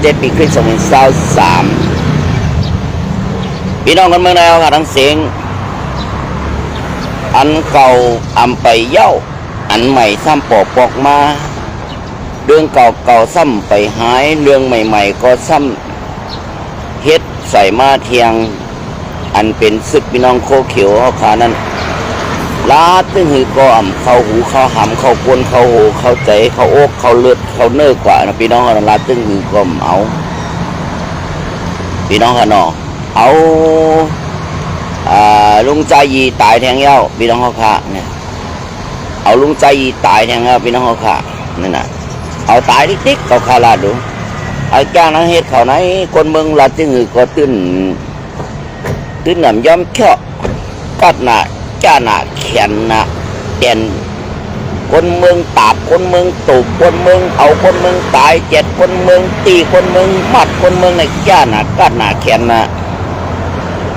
17 ปีคริสต์2023พี่น้องกันเมืองใดค่ะทั้งเสียงอันเก่าอำไปเย้าอันใหม่ซ้ำปอกมาเรื่องเก่าซ้ำไปหายเรื่องใหม่ๆก็ซ้ำเฮ็ดใส่มาเทียงอันเป็นศึกพี่น้องโคเขียวเขาขานั้นลาตึงหือก็อ่ำเข้าหูเข้าหำเข้าปนเข้าหูเข้าใจเข้าอกเข้าเลือดเข้าเนื้อกว่านะพี่น้องกันลาตึงหือก็เอาพี่น้องกันเนาะเอาลุงใจยีตายแทงเย้าพี่น้องเขาขาเนี่ยเอาลุงใจยีตายแทงเย้าพี่น้องเขาขานั่นน่ะเอาตายติ๊กๆเขาขาลาดูไอ้แก้นังเฮ็ดเขาไหนคนเมืองลาตึงหือก็ตื้นหนำย้อมเชาะกัดหน้าจ้าหน้าแขนหน้าเด่นคนเมืองตาบคนเมืองตูบคนเมืองเอาคนเมืองตายเจ็ดคนเมืองตีคนเมืองมัดคนเมืองในจ้าหน้ากัดหน้าแขนหน้า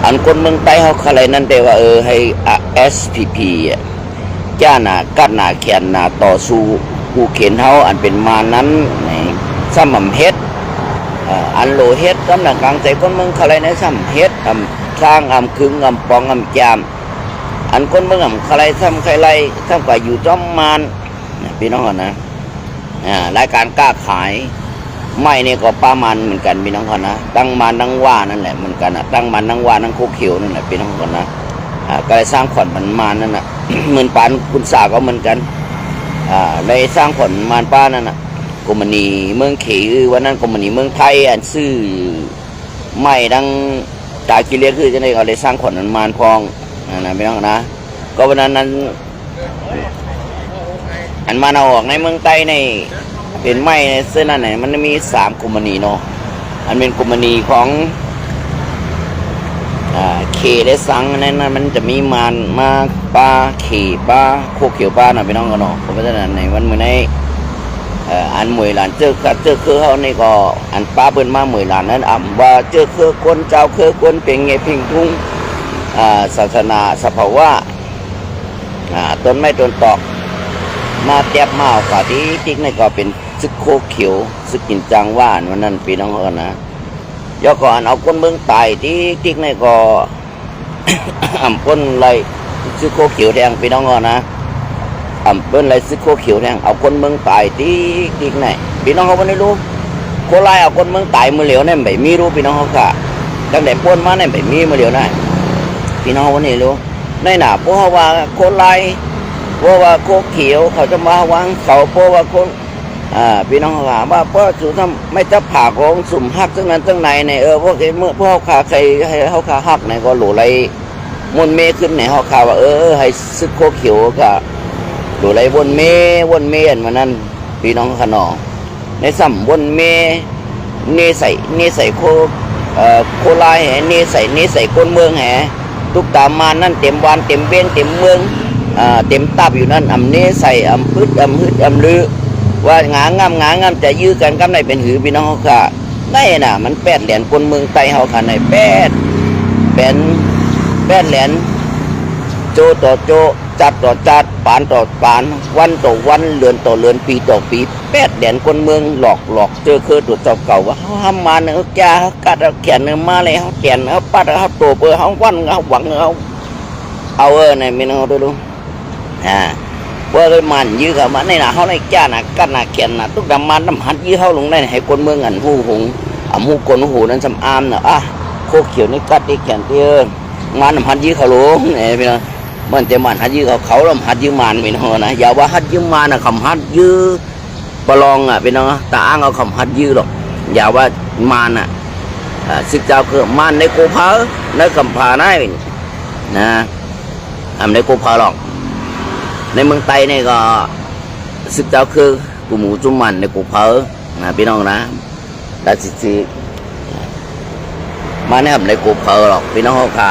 อันคนเมืองไต้เขาอะไรนั่นแต่ว่าให้ SPP จ้าหน้ากัดหน้าแขนหน้าต่อสู้กูเข็นเขาอันเป็นมานั้นในซ้ำเฮ็ดอันโลเฮ็ดกำลังกลางใจคนเมืองอะไรในซ้ำเฮ็ดสร้างคึงปองจามอันคนเมืองใครทำใครไรทำกว่าอยู่จอมมานพี่น้องนะรายการกล้าขายไม่เนี่ยก็ป้ามันเหมือนกันพี่น้องนะตั้งมันตั้งว่านั่นแหละเหมือนกันตั้งมันตั้งว่าตั้งโคเขียวนั่นแหละพี่น้องนะก็เลยสร้างขวัญมันมานั่นน่ะเหมือนปานคุณสาก็เหมือนกันเลยสร้างขวัญมันป้านั่นน่ะกมณีเมืองเขยวันนั้นกมณีเมืองไทยอันซื่อไม่ดังตากิเลสคือจะได้เอาเลยสร้างขวัญมันมานพองนะพี่น้องนะก็วันนั้นอันมาเอาออกในเมืองใต้ในเป็นไม้ในเส้นนั้นไหนมันมี3กุมณีเนาะอันเป็นกุมณีของเคได้สังนั้นมันจะมีมันมาปลาเขปลาโคเขียวปลานะพี่น้องกันเนาะเพราะฉะนั้นในวันมื้อนี้อันมวยหลานเจอคือเขานี่ก็อันป้าเปิ้นมามวยหลานนั้นว่าเจอคือคนเจ้าคือคนเป็นไงพิงทุ่งศาสนาสภาวะต้นไม้ต้นตอกมาแตบมาฝ่าที่ติ๊กนี่ก็เป็นซึกโคเขียวซึกกินจังว่านวันนั้นปีน้องเขานะย่อก่อนเอาคนเมืองตายที่ติ๊กนี่ก็คนไรซึกโคเขียวแดงปีน้องเขานะเป็นไรซึกโคเขียวแดงเอาคนเมืองตายที่ติ๊กนี่ปีน้องเขาไม่ได้รู้โคไลเอาคนเมืองตายมือเหลียวเนี่ยไม่มีรู้ปีน้องเขาค่ะตั้งแต่ป้นมาเนี่ยไม่มีมือเหลียวนะพี่น้องวันนี้รู้ในหน้าเพราะว่าโคไลเพราะว่าโคเขียวเขาจะมาวางเขาเพราะว่าคนพี่น้องถามว่าเพราะสุดท้ายไม่จะผ่าของสุ่มหักทั้งนั้นทั้งในพวกเมื่อพวกขาใครให้เขาขาหักในก็หลุดไรวนเมขึ้นในเขาขาว่าให้ซึกโคเขียวก็หลุดไรวนเมอันวันนั้นพี่น้องขนอในสัมวนเมเนใส่โคลายแห่เนใส่คนเมืองแห่ทุกตามมานั่นเต็มวันเต็มเว้นเต็มเมืองเต็มตับอยู่นั่นเนใส่พืชหืดลือว่างามจะยื้อกันกำไรเป็นหือพี่น้องเขาค่ะได้น่ะมัน8 เหรียญคนเมืองไต้เขาค่ะใน8เหรียญโจต่อโจจัดต่อจัดปานต่อปานวันต่อวันเดือนต่อเดือนปีต่อปี8 เหรียญคนเมืองหลอกเจอคือตัวเจ้าเก่าว่าเขาทำมาเนี่ยเขาจ้าเขากัดเขาแขนเนี่ยมาเลยเขาแขนเขาปัดเขาโตเปอร์เขาวันเขาหวังเขาเอาในไม่น้องดูว่าเลยมันยื้อกับมันในหน้าเขาในจ้าหน้ากัดหน้าแขนหน้าทุกดำมันน้ำหัดยื้อเขาลงได้ให้คนเมืองอันหูหงหูคนหูนั้นสำอามเนาะโคเขียวนี่กัดที่แขนเตี้ยมันน้ำหัดยื้อเขาลงเนี่ยพี่น้องมันจะมันหัดยื้อเขาแล้วหัดยื้อมันพี่น้องนะอย่าว่าหัดยื้อมันนะคำหัดยื้อปลองพี่น้องตาอ้างเอาคำหัดยื้อหรอกอย่าว่ามันศึกเจ้าคือมันในโกเพอในคำพาได้นะในโกเพอหรอกในเมืองไต้นี่ก็ศึกเจ้าคือกูหมูจุ่มมันในกูเพอพี่น้องนะได้สิมาเนี่ยในกูเพอหรอกพี่น้องเขาค่ะ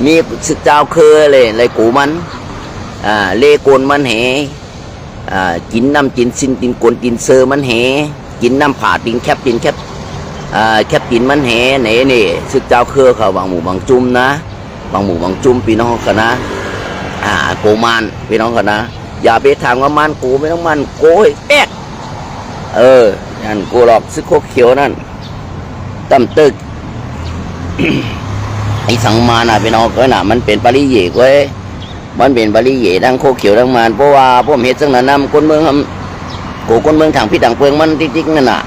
มีศึกเจ้าคือเลยกูมันเลโกนมันเหกินน้ำกินซินกินกวนกินเซอร์มันเหกินน้ำผ่ากินแคบกินมันเหนี่ศึกเจ้าคือเขาบางหมู่บางจุ่มนะบางหมู่บางจุ่มพี่น้องเขานะโกมันพี่น้องกันนะอย่าไปถามว่ามันโกไม่ต้องมันโกให้แป๊ก นั่นกูหลอกซึกโคเขียวนั่นตั้มตึก ไอ้สังมาน่ะพี่น้องก็น่ะมันเป็นปริเยกเว้ยมันเป็นปริเยทั้งโคเขียวทั้งมานเพราะว่าพวกเฮ็ดจังนั้นนำคนเมืองกูคนเมืองทางพี่ต่างเพิงมันติ๊กๆนั่นน่ะ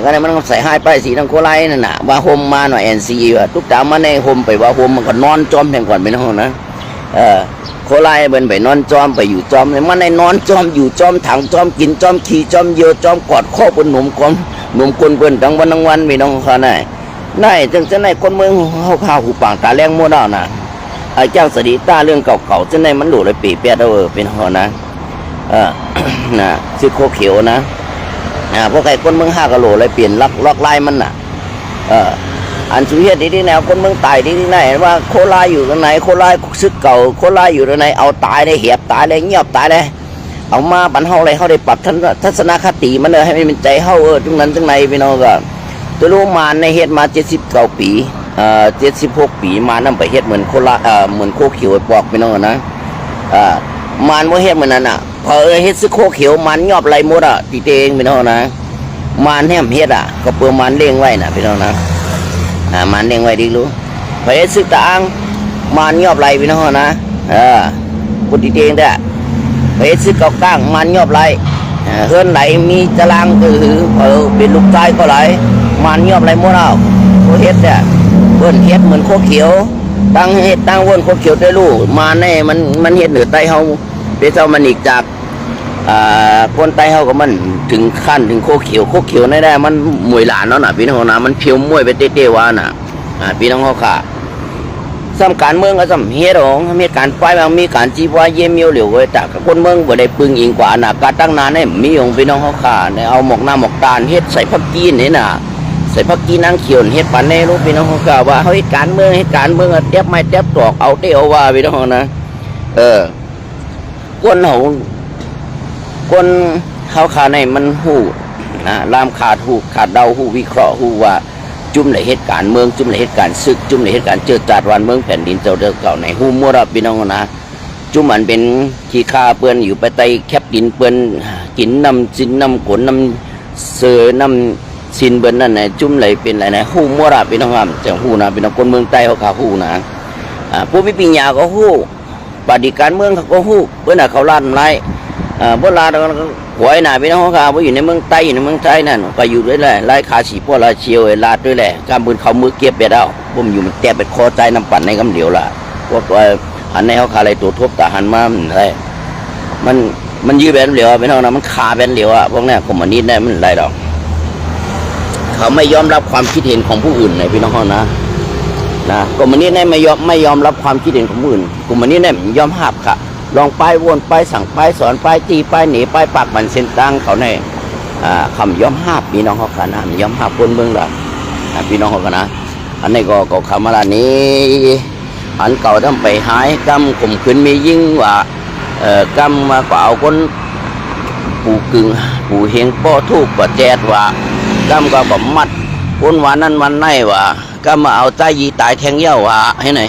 ก็เลยมันใส่ให้ป้ายสีทั้งโคไลนั่นน่ะว่าโฮมมาหน่อยNCว่าทุกตามมาในโฮมไปว่าโฮมมันก็นอนจอมแห่งก่อนไปน้องนะโคไลเบิ่นไปนอนจอมไปอยู่จอมมันในนอนจอมอยู่จอมถังจอมกินจอมขี่จอมเยอะจอมกอดข้อเป็นหนุ่มกอมหนุ่มคนเพิ่นทั้งวันพี่น้องเขาน่ะได้จังจะในคนเมืองเฮาข้าวหูปางตาแรงโมดาวน่ะไอ้เจ้าสดีตาเรื่องเก่าๆจังในมันหลุดเลยปีเปียดเป็นเฮานะน่ะชื่อโคเขียวนะพวกไอ้คนเมือง5กะโหลเลยเปลี่ยนล็อกลายมันน่ะอันสุเฮ็ดดีๆแนวคนเมืองตายดีๆไหนว่าโคลายอยู่ตรงไหนโคลายซึกเก่าโคลายอยู่ตรงไหนเอาตายได้เหียบตายได้เงียบตายได้เอามาบรรเฮาอะไรเฮาได้ปรับทัศนคติมันเลยให้มันเป็นใจเฮาตรงนั้นตรงไหนพี่น้องก็ตัวรู้มาในเฮ็ดมา79ปี76ปีมานำไปเฮ็ดเหมือนโคลาเหมือนโคเขียวปอกพี่น้องนะมันบ่เฮ็ดเหมือนนั้นน่ะพอเฮ็ดซึกโคเขียวมันยอบไหลหมดอ่ะติเตงพี่น้องนะมันแฮมเฮ็ดอ่ะก็เปิ้มันเลี้ยงไว้น่ะพี่น้องนะมันเลี้ยงไว้ดีรู้พอเฮ็ดซึกตางมันยอบไหลพี่น้องนะปุติเตงได้พอเฮ็ดซึกเก่าก้างมันยอบไหลเฮือนไหนมีตารางก็คือเป็นลูกชายก็ไหลมันยอบไหลหมดเอาโคเฮ็ดเนี่ยเพิ่นเฮ็ดเหมือนโคเขียวตั้งเฮ็ดตั้งวนโคเขียวได้รู้มาแน่มันเฮ็ดเหนือใต้เฮาเป็นเจ้ามันอีกจากคนใต้เฮาก็มันถึงขั้นถึงโคเขียวได้มันมวยหลานเนาะน่ะพี่น้องนะมันเพียวมวยไปเตะๆว่าน่ะพี่น้องเฮาค่ะสำการเมืองก็สำเฮ็ดของมีการไฟบางมีการจีว่าเยี่ยมเมียวเหลียวไว้แต่คนเมืองบ่ได้ปึงอิงกว่าน่ะการตั้งนานให้มีของพี่น้องเฮาค่ะเอาหมกหน้าหมกตาลเฮ็ดใส่ผักกีนนี่น่ะใส่ผักกีนางเขียวเฮ็ดปานแน่รู้พี่น้องเฮาค่ะว่าเฮาเฮ็ดการเมืองเตียบไม้เตียบตอกเอาเตเอาว่าพี่น้องนะคนเขาขาในมันหู้นะลามขาดหูขาดเดาหูวิเคราะห์หูว่าจุ่มในเหตุการณ์เมืองจุ่มในเหตุการณ์ศึกจุ่มในเหตุการณ์เจอจาดวันเมืองแผ่นดินเจ้าเก่าในหูมัวรับพี่น้องนะจุ่มมันเป็นขี้คาเปื้อนอยู่ไปไตแคบดินเปื้อนกินน้ำซินน้ำขนน้ำเสือน้ำซินเปื้อนนั่นไหนจุ่มไหลเป็นอะไรนะหูมัวรับพี่น้องครับจังหูนะพี่น้องคนเมืองใต้เขาขาหูนะผู้มีปัญญาก็หูปฏิการเมืองเขาก็หูเพื่อนเขาลั่นไรโบราณหวยหนาพี่น้องเขาว่าอยู่ในเมืองใต้อยู่ในเมืองใต้นั่นก็อยู่ด้วยแหละไล่ขาสีพวกลาเชียวลาดด้วยแหละการบืนเขามือเก็บไปแล้วผมอยู่มันแตะเป็นคอใจน้ำปั่นในกำเดียวละพวกหันในเขาขาอะไรตัวทบแต่หันมาอะไรมันยืดแบนเหลียวพี่น้องนะมันขาแบนเหลียวพวกนี้ผมมันนิดได้มันไรดอกเขาไม่ยอมรับความคิดเห็นของผู้อื่นเลยพี่น้องเขานะกลุ่มนี้ไม่ยอมรับความคิดเห็นของผู้อื่นกลุ่มนี้เนี่ยยอมหับค่ะลองไปวนไปสั่งไปสอนไปตีไปหนีไปปากมันเส้นตั้งเขาในคำย้อมห้าพี่น้องเขาขนาดย้อมห้าคนเมืองละพี่น้องเขาขนาดอันนี้ก็คำว่านี้อันเก่าต้องไปหายกำข่มขืนมียิ่งว่ากำมาเปล่าคนปูกึ่งปูเฮงป้อทูกป้อแจดว่ากำก็แบบมัดคนวันนั้นวันไหนว่าก็มาเอาใจยีตายแทงเย้าว่าให้ไหน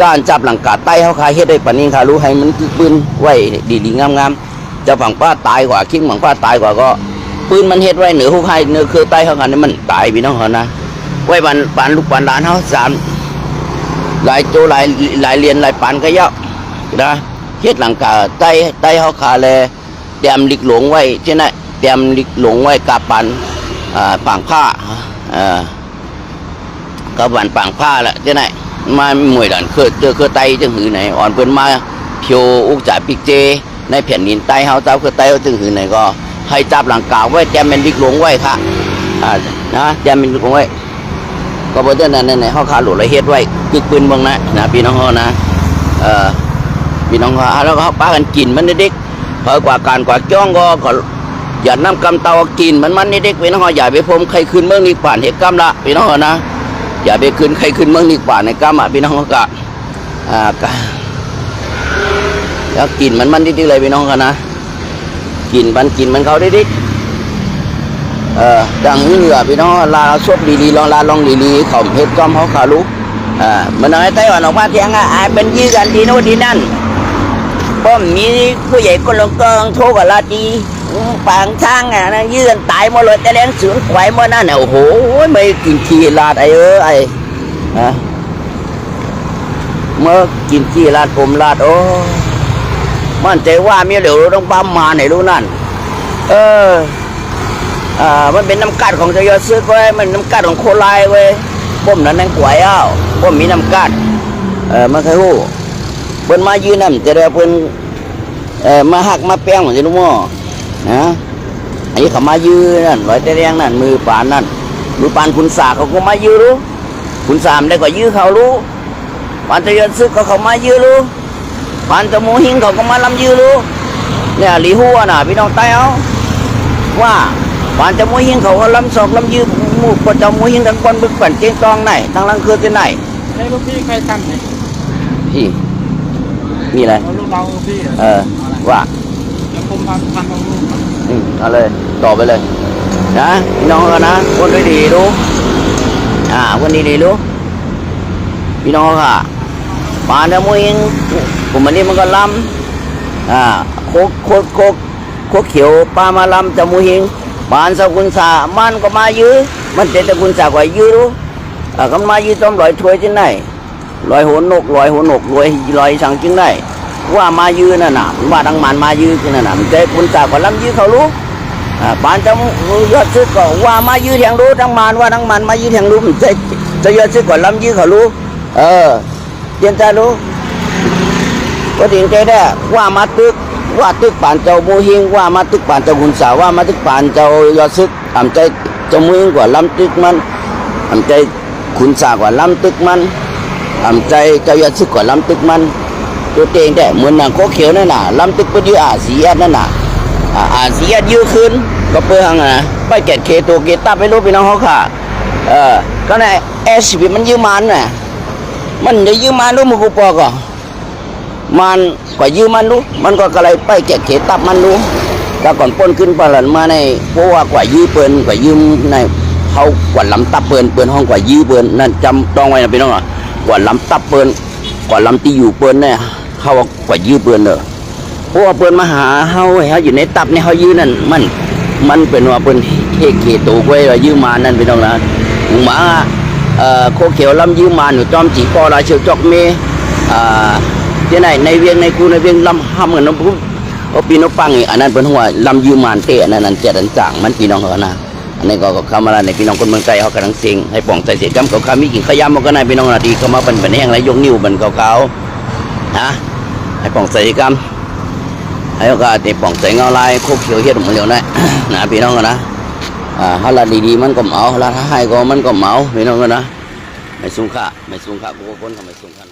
จ้านจับหลังกาใต้เขาขายเฮ็ดได้ปานนี้ค่ะรู้ให้มันคือปืนไว้ดีๆงามๆจะฝั่งป้าตายกว่าคิงฝั่งป้าตายกว่าก็ปืนมันเฮ็ดไว้เหนือหุกให้เหนือคือใต้เขากันนี่มันตายพี่น้องเขานะไว้ปานลูกปานหลานเขาสามหลายโจหลายเรียนหลายปานก็เยอะนะเฮ็ดหลังกาใต้เขาขาเลยเตรียมลิกหลงไว้ใช่ไหมเตรียมลิกหลงไว้กาปันปังผ้าก็บันปังผ้าแหละใช่ไหมมามวยดันคือไตจังหือไหนอ่อนเพิ่นมาเพียวอุกจ่าปิกเจในแผ่นดินไตเฮาเจ้าคือไตเฮาจังหือไหนก็ให้จับหลังกาวไว้แจมเป็นลิกหลงไว้ค่ะนะแจมเป็นลิกหลงไว้ก็บ่ได้นั่นในเฮาขาหลุดเลยเฮ็ดไว้กึกปืนเบิ่งนะพี่น้องเฮานะพี่น้องเฮาแล้วก็ป้ากันกินมันเด็กเผอกว่าการกว่าจ้องก็อย่าน้ำกำเตากินมันเด็กพี่น้องเฮาอย่าไปพรมใครคืนเมืองนี้ป่านเฮ็ดกำละพี่น้องเฮานะอย่าไปขึ้นใครขึ้นเมืองนี่กว่าในกาพี่น้องก็แล้วกินมันดิ๊กเลยพี่น้องกันนะกินมันเขาดิ๊กดังนี้เหนือพี่น้องลาซบดีๆลองดีๆเขาเฮ็ดจอมเขาขารู้มันน้อยไต้หวันออกมาเถียงเป็นยื้อกันดีโน่นดีนั่นป้อมมีผู้ใหญ่คนลงกองโทรกับลาตี ปางช้างอ่ะนะยืนตายหมดเลยแต่แรงสวนไขว่หมดนั่นเนี่ยโอ้โหไม่กินขี้ลาดไอ้ไอ้ฮะเมื่อกินขี้ลาดผมลาดโอ้มันใจว่ามีเหลวต้องปั๊มมาไหนรู้นั่นมันเป็นน้ำกัดของเจ้ายอดซึกเว้ยมันน้ำกัดของโคไลเว้ยผมนั้นนั่งกวยอ้าวผมมีน้ำกัดมาเคยหู้เพิ่นมายืนนั่นจะได้เพิ่นมาหักมาแป้งเหมือนจะรู้มั้งนะอันนี้เขามายืนนั่นร้อยแต่แรงนั่นมือปานนั่นมือปานคุณสาเขาก็มายืนรู้คุณสามได้ก็ยืนเขารู้ปานเจ้ายอดซึกเขามายืนรู้ปานเจ้าโมหิงเขาก็มาลำยืนรู้เนี่ยลีหัวน่ะพี่น้องใต้เอาว่าปานเจ้าโมหิงเขาก็ลำศอกลำยืนหมู่ปเจ้าโมหิงทั้งคนบึกปั่นเก่งตองไหนทั้งลังคือที่ไหนให้ลูกพี่ใครตั้งเนี่ย พี่มีอะไร ลูกเราพี่ว่าแล้วผมทำของลูกเอาเลยต่อไปเลยนะพี่น้องกันนะคนดีๆรู้คนดีๆรู้พี่น้องค่ะปานเจ้าโมหิงผมมันนี่มันก็ลำโคเขียวปลามาลำเจ้าโมหิงปานสกุลสามันก็มายื้อมันเจตกุลสากว่ายื้อรู้ก็มายื้อต้มลอยถ้วยที่ไหนลอยหัวนกลอยสั่งจึงได้ว่ามายื้อนั่นน่ะว่าดังมันมายื้อคือนั่นน่ะมันเจตกุลสากว่าลำยื้อเขารู้ปานจะยอดซึกก็ว่ามายื้อแทงรู้ทั้งมันว่าทั้งมันมายื้อแทงรู้มันจะยอดซึกก็ลำยื้อเขารู้เตียนใจรู้ก็ถึงใจได้ว่ามาตึกป่านเจ้าโมหิงว่ามาตึกป่านเจ้ากุลสาว่ามาตึกป่านเจ้ายอดซึกทำใจเจ้าโมหิงกว่าลำตึกมันทำใจขุนสากว่าลำตึกมันทำใจเจ้ายอดซึกกว่าลำตึกมันตัวเองแต่เหมือนนางโคเขียวนั่นน่ะลำตึกไปยื้อสีแอดนั่นน่ะสีแอดยื้อขึ้นก็เปลืองไปเกตเคตัวเกตตับไปรู้พี่น้องเขาค่ะก็ในSCPมันยื้อมันน่ะมันจะยื้อมันรู้มึงกูปอก่อมันก็ยืมมันรู้มันก็กระไรไปแกะเขตับมันรู้แต่ก่อนป้นขึ้นปลันมาในเพราะว่ากว่ายืมเปินกว่ายืมในเขากว่าลำตับเปินห้องกว่ายืมเปินนั่นจำต้องไว้นะพี่น้องกว่าลำตับเปินกว่าลำที่อยู่เปินเนี่ยเขากว่ายืมเปินเนอะเพราะว่าเปินมาหาเขาอยู่ในตับเนี่ยเขายืมนั่นมันเป็นว่าเปินเขตูไว้ว่ายืมมานั่นพี่น้องนะหมาโคเขียวลำยืมมาหนูจอมจีปอลาเชียวจอกเมที่ไหนในเวียงในคูในเวียงลำห้ำกันน้ำพุ่งปีนปังอันนั้นเป็นหัวลำยืมมันเตะนั่นเจริญจ่างมันพี่น้องเขานะอันนี้ก็เข้ามาในพี่น้องคนเมืองไทยเขากำลังเสียงให้ป่องใจเสียกำเขามีกิ่งขยำมันก็ในพี่น้องนาทีเขามาเป็นแห้งไรยกนิ้วเป็นเก่าๆนะให้ป่องใจกำให้ก็ตีป่องใจเงาลายโคเขียวเฮ็ดมันเร็วนะนะพี่น้องกันนะฮัลโหลดีๆมันก็เมาฮัลโหลให้ก็มันก็เมาพี่น้องกันนะไม่สูงค่ากูก็คนทำไม่สูงค่า